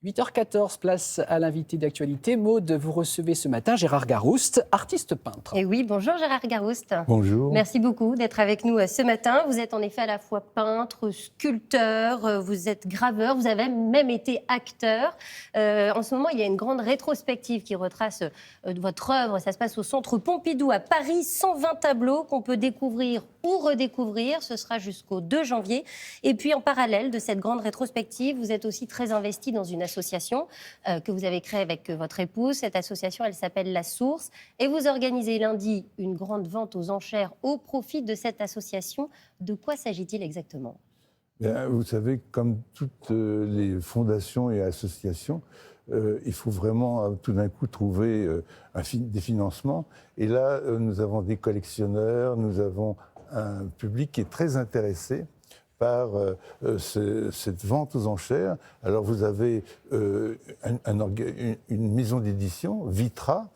8h14, place à l'invité d'actualité. Maude, vous recevez ce matin Gérard Garouste, artiste peintre. Et oui, bonjour Gérard Garouste. Bonjour. Merci beaucoup d'être avec nous ce matin. Vous êtes en effet à la fois peintre, sculpteur, vous êtes graveur, vous avez même été acteur. En ce moment, il y a une grande rétrospective qui retrace votre œuvre. Ça se passe au Centre Pompidou à Paris. 120 tableaux qu'on peut découvrir ou redécouvrir. Ce sera jusqu'au 2 janvier. Et puis en parallèle de cette grande rétrospective, vous êtes aussi très investi dans une association que vous avez créée avec votre épouse. Cette association, elle s'appelle La Source. Et vous organisez lundi une grande vente aux enchères au profit de cette association. De quoi s'agit-il exactement ? Bien, vous savez, comme toutes les fondations et associations, il faut vraiment tout d'un coup trouver des financements. Et là, nous avons des collectionneurs, nous avons un public qui est très intéressé par cette vente aux enchères. Alors vous avez une maison d'édition, Vitra,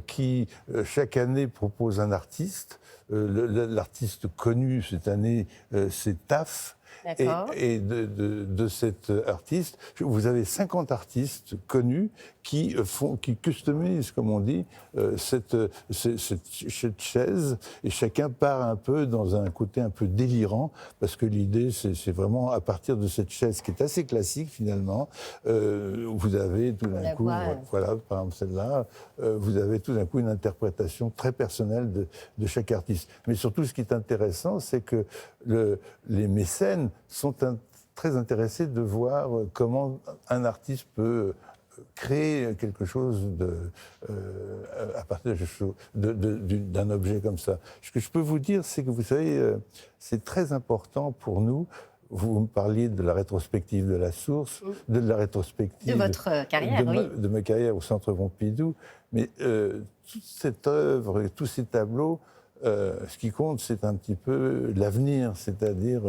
qui chaque année propose un artiste. L'artiste connu cette année, c'est TAF. Et de cet artiste, vous avez 50 artistes connus qui customisent, comme on dit, cette chaise, et chacun part un peu dans un côté un peu délirant, parce que l'idée, c'est vraiment à partir de cette chaise qui est assez classique finalement, vous avez tout d'un coup, voilà, par exemple celle-là, vous avez tout d'un coup une interprétation très personnelle de chaque artiste. Mais surtout, ce qui est intéressant, c'est que les mécènes sont très intéressés de voir comment un artiste peut créer quelque chose à partir d'un objet comme ça. Ce que je peux vous dire, c'est que vous savez, c'est très important pour nous. Vous me parliez de la rétrospective de La Source, de la rétrospective de votre carrière, de ma carrière au Centre Pompidou, mais toute cette œuvre, tous ces tableaux, ce qui compte, c'est un petit peu l'avenir, c'est-à-dire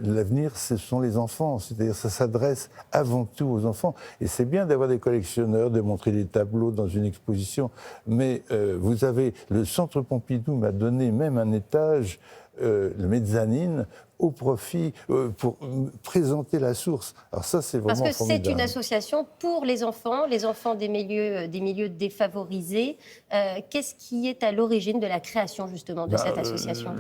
l'avenir, ce sont les enfants, c'est-à-dire ça s'adresse avant tout aux enfants. Et c'est bien d'avoir des collectionneurs, de montrer des tableaux dans une exposition, mais vous avez, le Centre Pompidou m'a donné même un étage, le mezzanine, au profit, pour présenter La Source. Alors ça, c'est vraiment formidable. Parce que c'est une association pour les enfants des milieux défavorisés. Qu'est-ce qui est à l'origine de la création, justement, de cette association ?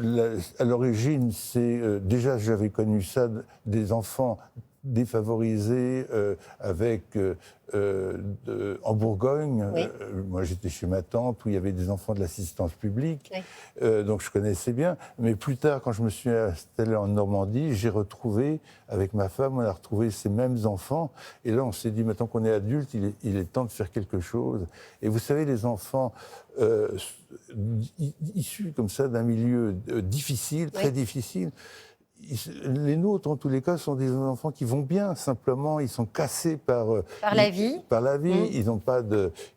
À l'origine, c'est... déjà, j'avais connu ça, des enfants défavorisés en Bourgogne. Oui. Moi, j'étais chez ma tante où il y avait des enfants de l'assistance publique, oui. Donc je connaissais bien. Mais plus tard, quand je me suis installé en Normandie, j'ai retrouvé, avec ma femme, on a retrouvé ces mêmes enfants. Et là, on s'est dit, maintenant qu'on est adulte, il est temps de faire quelque chose. Et vous savez, les enfants issus comme ça d'un milieu difficile, oui. Très difficile, les nôtres, en tous les cas, sont des enfants qui vont bien. Simplement, ils sont cassés par la vie. Par la vie. Ils n'ont pas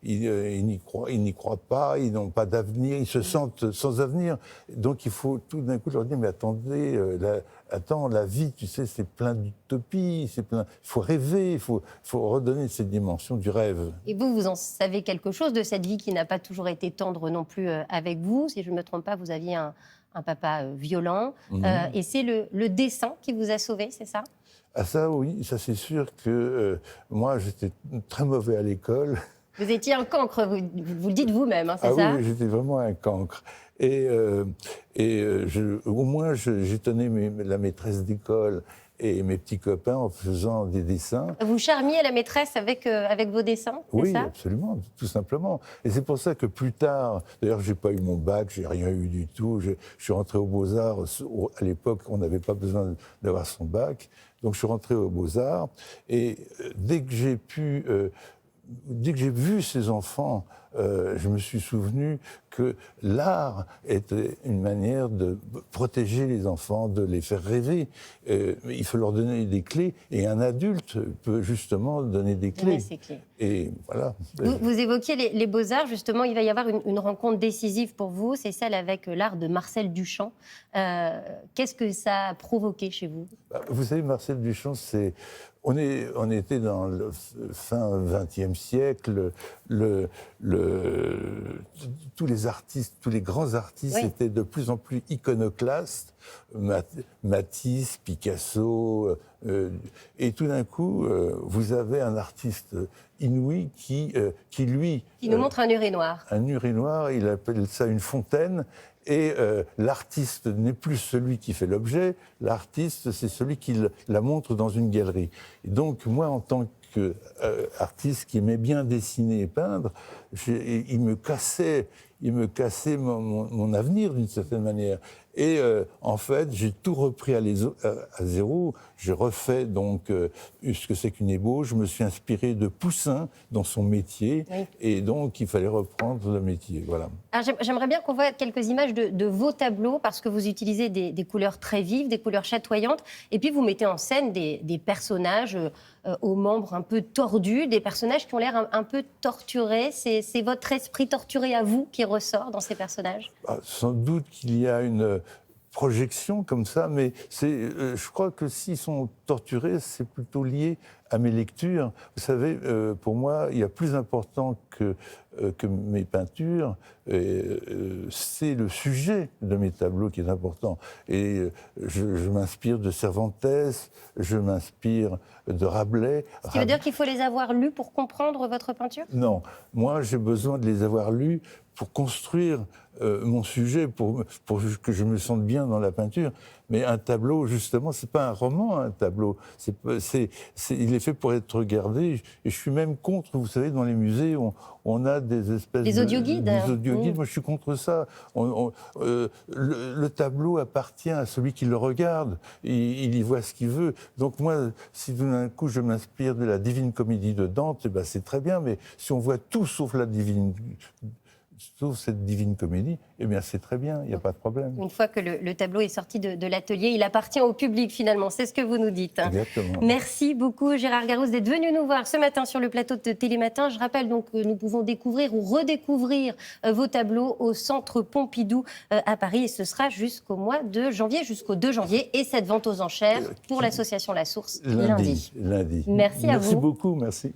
ils n'y croient pas. Ils n'ont pas d'avenir. Ils se sentent sans avenir. Donc, il faut tout d'un coup leur dire, mais attendez, la vie, tu sais, c'est plein d'utopies. Il faut rêver. Il faut redonner cette dimension du rêve. Et vous en savez quelque chose de cette vie qui n'a pas toujours été tendre non plus avec vous. Si je ne me trompe pas, vous aviez un papa violent, et c'est le dessin qui vous a sauvé, c'est ça ? Ah ça, oui, ça c'est sûr que moi, j'étais très mauvais à l'école. Vous étiez un cancre, vous le dites vous-même, hein, c'est ça ? Oui, j'étais vraiment un cancre. Et au moins, j'étonnais la maîtresse d'école et mes petits copains en faisant des dessins. Vous charmiez la maîtresse avec vos dessins, c'est oui, ça ? Oui, absolument, tout simplement. Et c'est pour ça que plus tard, d'ailleurs, j'ai pas eu mon bac, j'ai rien eu du tout. Je suis rentré aux Beaux-Arts. À l'époque, on n'avait pas besoin d'avoir son bac. Donc, je suis rentré aux Beaux-Arts. Et dès que j'ai vu ces enfants, je me suis souvenu que l'art était une manière de protéger les enfants, de les faire rêver. Il faut leur donner des clés, et un adulte peut justement donner des clés. Ces clés. Et voilà. Vous évoquiez les Beaux-Arts, justement, il va y avoir une rencontre décisive pour vous, c'est celle avec l'art de Marcel Duchamp. Qu'est-ce que ça a provoqué chez vous ? Vous savez, Marcel Duchamp, on était dans le fin XXe siècle. Tous les artistes, tous les grands artistes, oui. Étaient de plus en plus iconoclastes. Matisse, Picasso, Et tout d'un coup, vous avez un artiste inouï qui lui... Qui nous montre un urinoir. Un urinoir, il appelle ça une fontaine. Et l'artiste n'est plus celui qui fait l'objet, l'artiste, c'est celui qui la montre dans une galerie. Et donc, moi, en tant qu'artiste qui aimait bien dessiner et peindre, il me cassait mon avenir d'une certaine manière. Et en fait, j'ai tout repris à zéro. J'ai refait donc ce que c'est qu'une ébauche. Je me suis inspiré de Poussin dans son métier. Oui. Et donc, il fallait reprendre le métier. Voilà. Alors, j'aimerais bien qu'on voit quelques images de vos tableaux, parce que vous utilisez des couleurs très vives, des couleurs chatoyantes. Et puis, vous mettez en scène des personnages aux membres un peu tordus, des personnages qui ont l'air un peu torturés. C'est votre esprit torturé à vous qui ressort dans ces personnages? Sans doute qu'il y a une projection comme ça, mais je crois que s'ils sont torturés, c'est plutôt lié à mes lectures. Vous savez, pour moi, il y a plus important que mes peintures, c'est le sujet de mes tableaux qui est important. Et je m'inspire de Cervantes, je m'inspire de Rabelais. Ce qui veut dire qu'il faut les avoir lus pour comprendre votre peinture? Non, moi j'ai besoin de les avoir lus pour construire mon sujet, pour que je me sente bien dans la peinture. Mais un tableau, justement, c'est pas un roman, un tableau. Il est fait pour être regardé. Et je suis même contre, vous savez, dans les musées, on a des espèces des audioguides. Des audioguides. Moi, je suis contre ça. Le tableau appartient à celui qui le regarde. Il y voit ce qu'il veut. Donc moi, si d'un coup je m'inspire de la Divine Comédie de Dante, eh ben, c'est très bien. Mais si on voit tout sauf cette Divine Comédie, eh bien c'est très bien, il n'y a pas de problème. Une fois que le tableau est sorti de l'atelier, il appartient au public finalement, c'est ce que vous nous dites. Exactement. Merci beaucoup Gérard Garouste d'être venu nous voir ce matin sur le plateau de Télématin. Je rappelle donc que nous pouvons découvrir ou redécouvrir vos tableaux au Centre Pompidou à Paris, et ce sera jusqu'au mois de janvier, jusqu'au 2 janvier, et cette vente aux enchères pour l'association La Source lundi. Lundi. Merci à vous. Merci beaucoup, merci.